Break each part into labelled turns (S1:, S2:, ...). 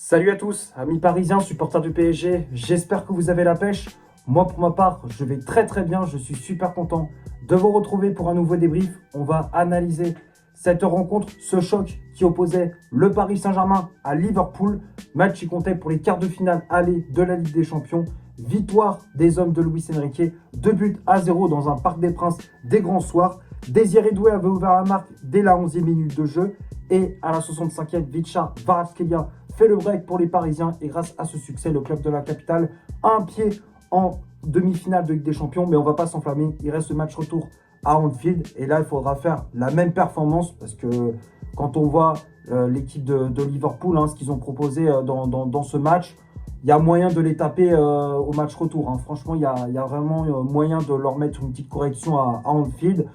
S1: Salut à tous, amis parisiens, supporters du PSG, j'espère que vous avez la pêche. Moi pour ma part, je vais très bien, je suis super content de vous retrouver pour un nouveau débrief. On va analyser cette rencontre, ce choc qui opposait le Paris Saint-Germain à Liverpool. Match qui comptait pour les quarts de finale aller de la Ligue des Champions. Victoire des hommes de Luis Enrique, 2-0 dans un Parc des Princes des grands soirs. Désiré Doué avait ouvert la marque dès la 11e minute de jeu. Et à la 65e, Vicha Kvaratskhelia fait le break pour les Parisiens. Et grâce à ce succès, le club de la capitale a un pied en demi-finale de Ligue des Champions. Mais on ne va pas s'enflammer. Il reste ce match retour à Anfield. Et là, il faudra faire la même performance. Parce que quand on voit l'équipe de Liverpool, ce qu'ils ont proposé dans ce match, il y a moyen de les taper au match retour. Franchement, il y a vraiment moyen de leur mettre une petite correction à Anfield.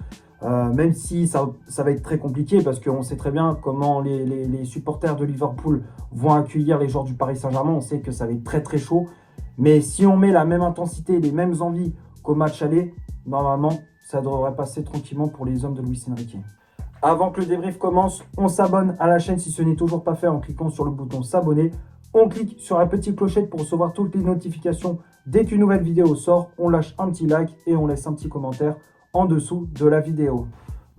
S1: Même si ça va être très compliqué parce qu'on sait très bien comment les supporters de Liverpool vont accueillir les joueurs du Paris Saint-Germain. On sait que ça va être très chaud. Mais si on met la même intensité, les mêmes envies qu'au match aller, normalement, ça devrait passer tranquillement pour les hommes de Luis Enrique. Avant que le débrief commence, on s'abonne à la chaîne si ce n'est toujours pas fait en cliquant sur le bouton s'abonner. On clique sur la petite clochette pour recevoir toutes les notifications dès qu'une nouvelle vidéo sort. On lâche un petit like et on laisse un petit commentaire en dessous de la vidéo.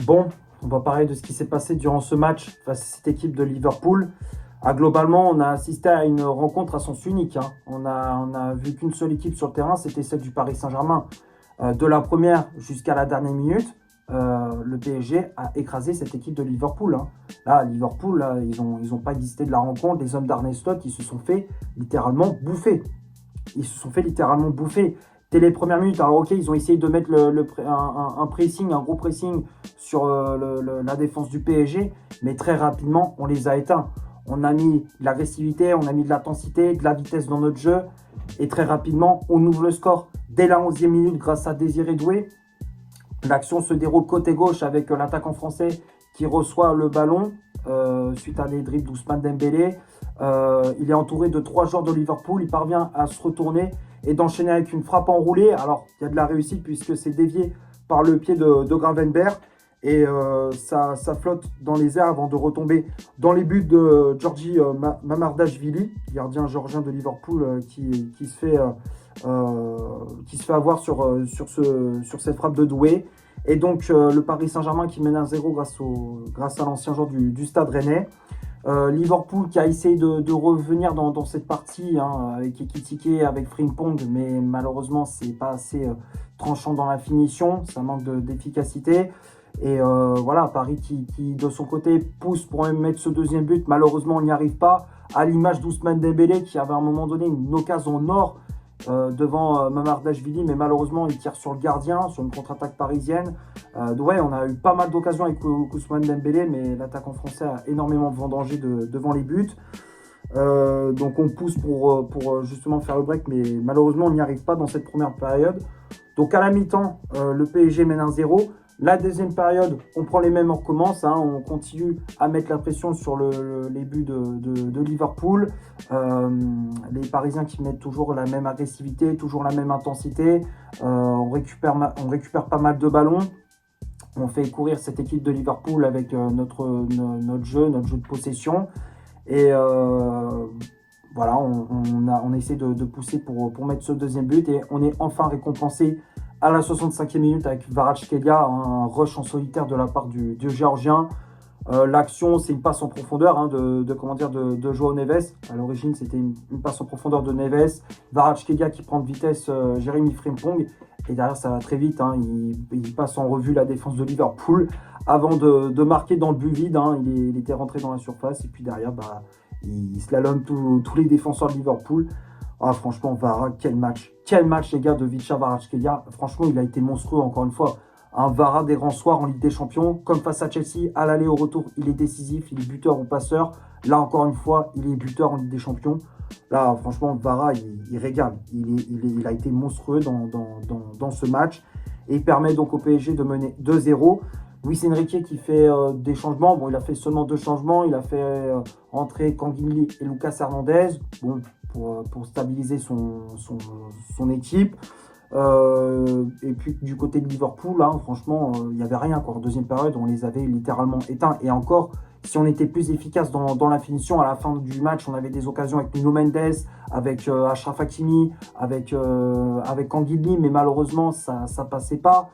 S1: Bon, on va parler de ce qui s'est passé durant ce match face à cette équipe de Liverpool. Globalement, on a assisté à une rencontre à sens unique. On a vu qu'une seule équipe sur le terrain, c'était celle du Paris Saint-Germain. De la première jusqu'à la dernière minute, le PSG a écrasé cette équipe de Liverpool. Là, Liverpool, là, ils ont pas existé de la rencontre. Les hommes d'Arne Slot, ils se sont fait littéralement bouffer. Dès les premières minutes, alors ok, ils ont essayé de mettre un pressing, un gros pressing sur la défense du PSG, mais très rapidement, on les a éteints. On a mis de l'agressivité, on a mis de l'intensité, de la vitesse dans notre jeu, et très rapidement, on ouvre le score dès la 11e minute grâce à Désiré Doué. L'action se déroule côté gauche avec l'attaquant français qui reçoit le ballon suite à des dribbles d'Ousmane Dembélé. Il est entouré de 3 joueurs de Liverpool, il parvient à se retourner et d'enchaîner avec une frappe enroulée. Alors, il y a de la réussite puisque c'est dévié par le pied de Gravenberch. Et ça flotte dans les airs avant de retomber dans les buts de Giorgi Mamardashvili, gardien géorgien de Liverpool qui se fait avoir sur cette frappe de Doué. Et donc, le Paris Saint-Germain qui mène 1-0 grâce à l'ancien joueur du Stade Rennais. Liverpool qui a essayé de revenir dans cette partie avec Ekitike, avec Frimpong, mais malheureusement c'est pas assez tranchant dans la finition, ça manque d'efficacité. Et voilà, Paris qui de son côté pousse pour même mettre ce deuxième but, malheureusement on n'y arrive pas, à l'image d'Ousmane Dembélé qui avait à un moment donné une occasion en or devant Mamardashvili, mais malheureusement il tire sur le gardien, sur une contre-attaque parisienne. Ouais, on a eu pas mal d'occasions avec Ousmane Dembélé, mais l'attaquant français a énormément vendangé devant les buts. Donc on pousse pour justement faire le break, mais malheureusement on n'y arrive pas dans cette première période. Donc à la mi-temps, le PSG mène 1-0. La deuxième période, on prend les mêmes, on recommence. On continue à mettre la pression sur les buts de Liverpool. Les Parisiens qui mettent toujours la même agressivité, toujours la même intensité. On récupère pas mal de ballons. On fait courir cette équipe de Liverpool avec notre jeu de possession. Et voilà, on essaie de pousser pour mettre ce deuxième but. Et on est enfin récompensé à la 65e minute avec Kvaratskhelia, un rush en solitaire de la part du Géorgien. L'action, c'est une passe en profondeur de João Neves. À l'origine, c'était une passe en profondeur de Neves. Kvaratskhelia qui prend de vitesse Jérémy Frimpong. Et derrière, ça va très vite. Il passe en revue la défense de Liverpool avant de marquer dans le but vide. Il était rentré dans la surface. Et puis derrière, il slalome tous les défenseurs de Liverpool. Franchement, Vara, quel match. Quel match, les gars, de Vicha Kvaratskhelia. Franchement, il a été monstrueux, encore une fois. Un Vara des grands soirs en Ligue des Champions. Comme face à Chelsea, à l'aller au retour, il est décisif. Il est buteur ou passeur. Là, encore une fois, il est buteur en Ligue des Champions. Là, franchement, Vara, il régale. Il a été monstrueux dans ce match. Et il permet donc au PSG de mener 2-0. Luis Enrique qui fait des changements. Bon, il a fait seulement 2 changements. Il a fait entrer Canguilhi et Lucas Hernandez. Bon, pour stabiliser son équipe. Et puis du côté de Liverpool, franchement, il n'y avait rien. En deuxième période, on les avait littéralement éteints. Et encore, si on était plus efficace dans la finition. À la fin du match, on avait des occasions avec Nuno Mendes, avec Achraf Hakimi, avec Kangin Lee, mais malheureusement, ça passait pas.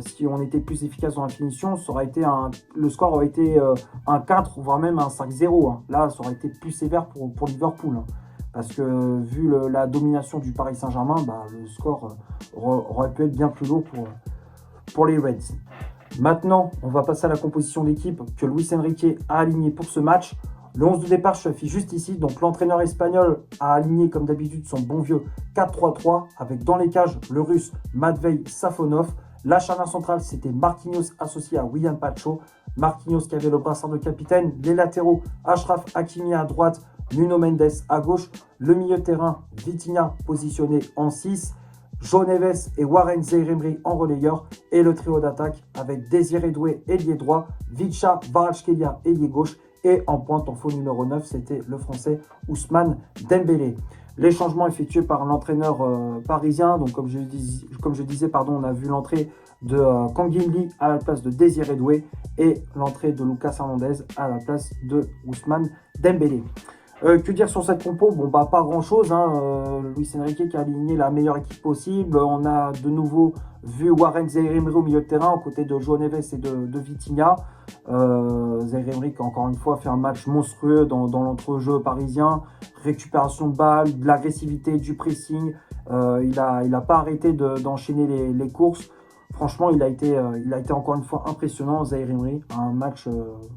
S1: Si on était plus efficace dans la finition, le score aurait été un 4, voire même un 5-0. Hein. Là, ça aurait été plus sévère pour Liverpool. Hein. Parce que vu la domination du Paris Saint-Germain, le score aurait pu être bien plus lourd pour les Reds. Maintenant, on va passer à la composition d'équipe que Luis Enrique a alignée pour ce match. Le 11 de départ se affiche juste ici. Donc l'entraîneur espagnol a aligné comme d'habitude son bon vieux 4-3-3 avec dans les cages le russe Matvei Safonov. La charnière centrale, c'était Marquinhos associé à William Pacho. Marquinhos qui avait le brassard de capitaine. Les latéraux, Achraf Hakimi à droite, Nuno Mendes à gauche. Le milieu de terrain, Vitinha positionné en 6. João Neves et Warren Zaïre-Emery en relayeur. Et le trio d'attaque avec Désiré Doué, ailier droit, Vicha Kvaratskhelia, ailier gauche. Et en pointe, en faux numéro 9, c'était le français Ousmane Dembélé. Les changements effectués par l'entraîneur parisien. Donc, comme je disais, on a vu l'entrée de Kangin Lee à la place de Désiré Doué et l'entrée de Lucas Hernandez à la place de Ousmane Dembélé. Que dire sur cette compo? Pas grand-chose. Luis Enrique qui a aligné la meilleure équipe possible. On a de nouveau vu Warren Zaïre-Emery au milieu de terrain, aux côtés de João Neves et de Vitinha. Zaïre-Emery qui a encore une fois fait un match monstrueux dans l'entrejeu parisien. Récupération de balles, de l'agressivité, du pressing. Il a pas arrêté d'enchaîner les courses. Franchement, il a été encore une fois impressionnant, Zaïre-Emery. Un match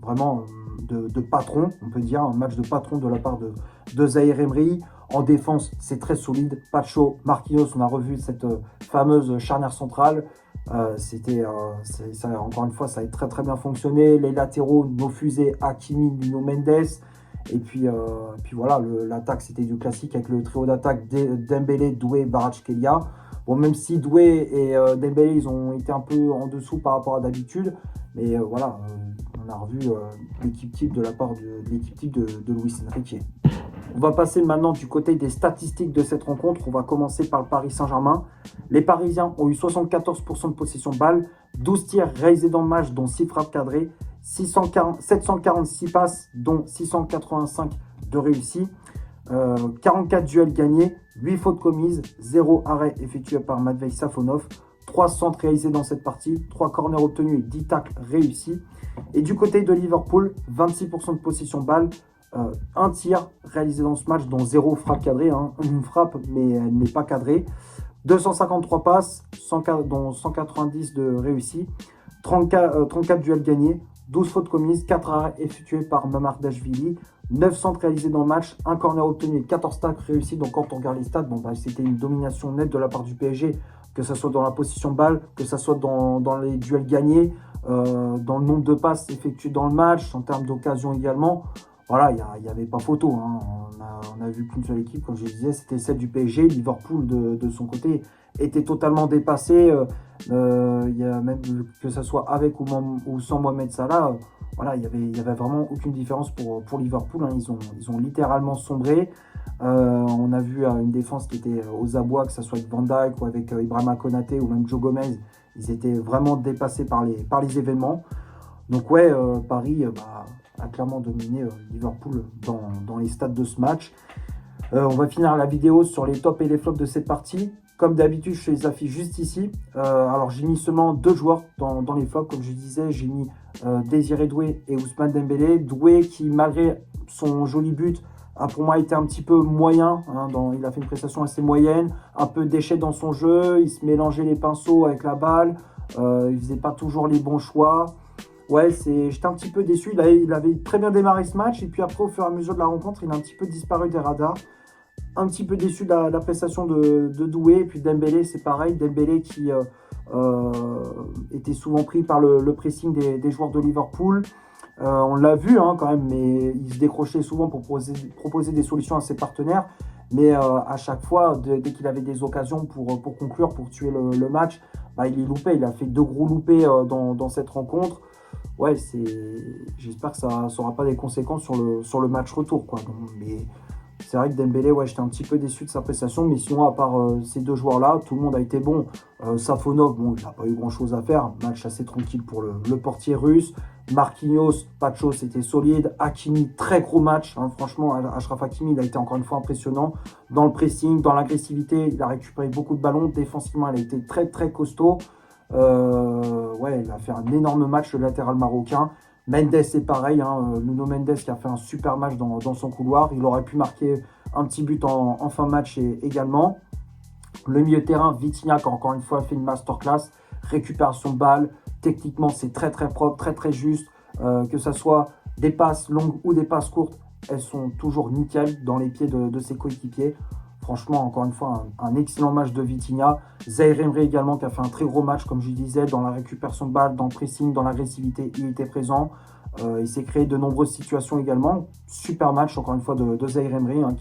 S1: vraiment de patron, on peut dire, un match de patron de la part de Zaïre-Emery. En défense, c'est très solide. Pacho, Marquinhos, on a revu cette fameuse charnière centrale. Encore une fois, ça a très très bien fonctionné. Les latéraux, nos fusées, Hakimi, Nuno Mendes. Et puis voilà, l'attaque, c'était du classique avec le trio d'attaque Dembélé, Doué, Kvaratskhelia. Bon, même si Doué et Dembélé, ils ont été un peu en dessous par rapport à d'habitude. Mais voilà, on a revu l'équipe type de la part de l'équipe type de Luis Enrique. On va passer maintenant du côté des statistiques de cette rencontre. On va commencer par le Paris Saint-Germain. Les Parisiens ont eu 74% de possession de balle, 12 tirs réalisés dans le match, dont 6 frappes cadrées, 746 passes, dont 685 de réussies, 44 duels gagnés, 8 fautes commises, 0 arrêt effectué par Matvei Safonov, 3 centres réalisés dans cette partie, 3 corners obtenus et 10 tacles réussis. Et du côté de Liverpool, 26% de possession de balle, un tir réalisé dans ce match, dont 0 frappe cadrée, une frappe mais elle n'est pas cadrée, 253 passes, dont 190 de réussis, 34 duels gagnés, 12 fautes commises, 4 arrêts effectués par Mamardashvili, 9 centres réalisés dans le match, 1 corner obtenu et 14 tacles réussis. Donc quand on regarde les stats, c'était une domination nette de la part du PSG, que ce soit dans la possession de balle, que ce soit dans les duels gagnés, dans le nombre de passes effectuées dans le match, en termes d'occasion également. Voilà, il n'y avait pas photo. On a vu qu'une seule équipe, comme je disais, c'était celle du PSG. Liverpool, de son côté, était totalement dépassé. Il y a même que ce soit avec ou sans Mohamed Salah, voilà, il y avait vraiment aucune différence pour Liverpool. Ils ont littéralement sombré. On a vu une défense qui était aux abois, que ce soit avec Van Dijk ou avec Ibrahima Konaté ou même Joe Gomez. Ils étaient vraiment dépassés par les événements. Donc ouais, Paris a clairement dominé Liverpool dans les stats de ce match. On va finir la vidéo sur les tops et les flops de cette partie. Comme d'habitude, je les affiche juste ici. Alors j'ai mis seulement 2 joueurs dans les flops. Comme je disais, j'ai mis Désiré Doué et Ousmane Dembélé. Doué qui, malgré son joli but, a pour moi été un petit peu moyen. Il a fait une prestation assez moyenne. Un peu déchet dans son jeu. Il se mélangeait les pinceaux avec la balle. Il faisait pas toujours les bons choix. Ouais, j'étais un petit peu déçu. Il avait très bien démarré ce match. Et puis après, au fur et à mesure de la rencontre, il a un petit peu disparu des radars. Un petit peu déçu de la prestation de Doué. Et puis Dembélé, c'est pareil. Dembélé qui était souvent pris par le pressing des joueurs de Liverpool. On l'a vu quand même, mais il se décrochait souvent pour proposer des solutions à ses partenaires. Mais à chaque fois, dès qu'il avait des occasions pour conclure, pour tuer le match, il les loupait. Il a fait 2 gros loupés dans cette rencontre. Ouais, j'espère que ça n'aura pas des conséquences sur le match retour, quoi. Mais c'est vrai que Dembélé, ouais, j'étais un petit peu déçu de sa prestation, mais sinon, à part ces 2 joueurs-là, tout le monde a été bon. Safonov, il n'a pas eu grand-chose à faire. Match assez tranquille pour le portier russe. Marquinhos, Pacho, c'était solide. Hakimi, très gros match. Hein. Franchement, Achraf Hakimi, il a été encore une fois impressionnant. Dans le pressing, dans l'agressivité, il a récupéré beaucoup de ballons. Défensivement, il a été très, très costaud. Ouais, il a fait un énorme match, le latéral marocain. Mendes, c'est pareil. Hein. Nuno Mendes qui a fait un super match dans son couloir. Il aurait pu marquer un petit but en fin de match également. Le milieu de terrain, Vitinha, qui a encore une fois fait une masterclass. Récupération de balle. Techniquement, c'est très très propre, très très juste. Que ce soit des passes longues ou des passes courtes, elles sont toujours nickel dans les pieds de ses coéquipiers. Franchement, encore une fois, un excellent match de Vitinha. Zaïre Emery également, qui a fait un très gros match, comme je disais, dans la récupération de balle, dans le pressing, dans l'agressivité, il était présent. Il s'est créé de nombreuses situations également. Super match, encore une fois, de Zaïre Emery, hein,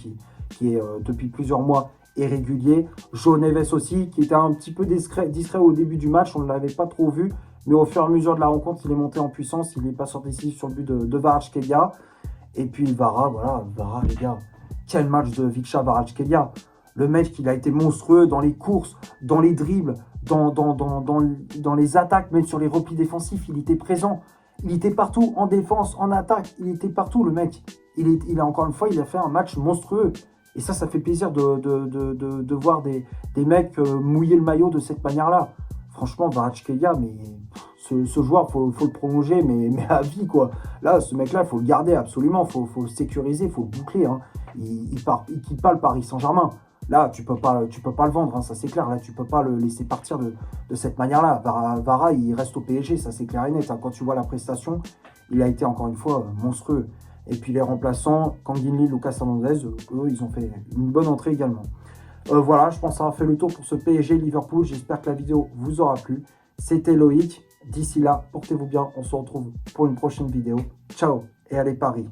S1: qui est depuis plusieurs mois est régulier. João Neves aussi, qui était un petit peu distrait au début du match, on ne l'avait pas trop vu. Mais au fur et à mesure de la rencontre, il est monté en puissance. Il n'est pas sorti décisif sur le but de Kvaratskhelia. Et puis Vara, voilà, Vara, les gars. Quel match de Vicha Kvaratskhelia. Le mec, il a été monstrueux dans les courses, dans les dribbles, dans les attaques, même sur les replis défensifs. Il était présent. Il était partout, en défense, en attaque. Il était partout, le mec. Il a encore une fois, il a fait un match monstrueux. Et ça fait plaisir de voir des mecs mouiller le maillot de cette manière-là. Franchement, Kvaratskhelia, mais ce joueur, il faut le prolonger, mais à vie, quoi. Là, ce mec-là, il faut le garder absolument, il faut le sécuriser, il faut le boucler. Hein. Il quitte pas le Paris Saint-Germain. Là, tu peux pas le vendre, hein, ça c'est clair. Là, tu peux pas le laisser partir de cette manière-là. Vara, il reste au PSG, ça c'est clair et net. Hein. Quand tu vois la prestation, il a été encore une fois monstrueux. Et puis les remplaçants, Kangin Lee, Lucas Hernandez, eux, ils ont fait une bonne entrée également. Voilà, je pense avoir fait le tour pour ce PSG Liverpool. J'espère que la vidéo vous aura plu. C'était Loïc. D'ici là, portez-vous bien. On se retrouve pour une prochaine vidéo. Ciao et allez Paris.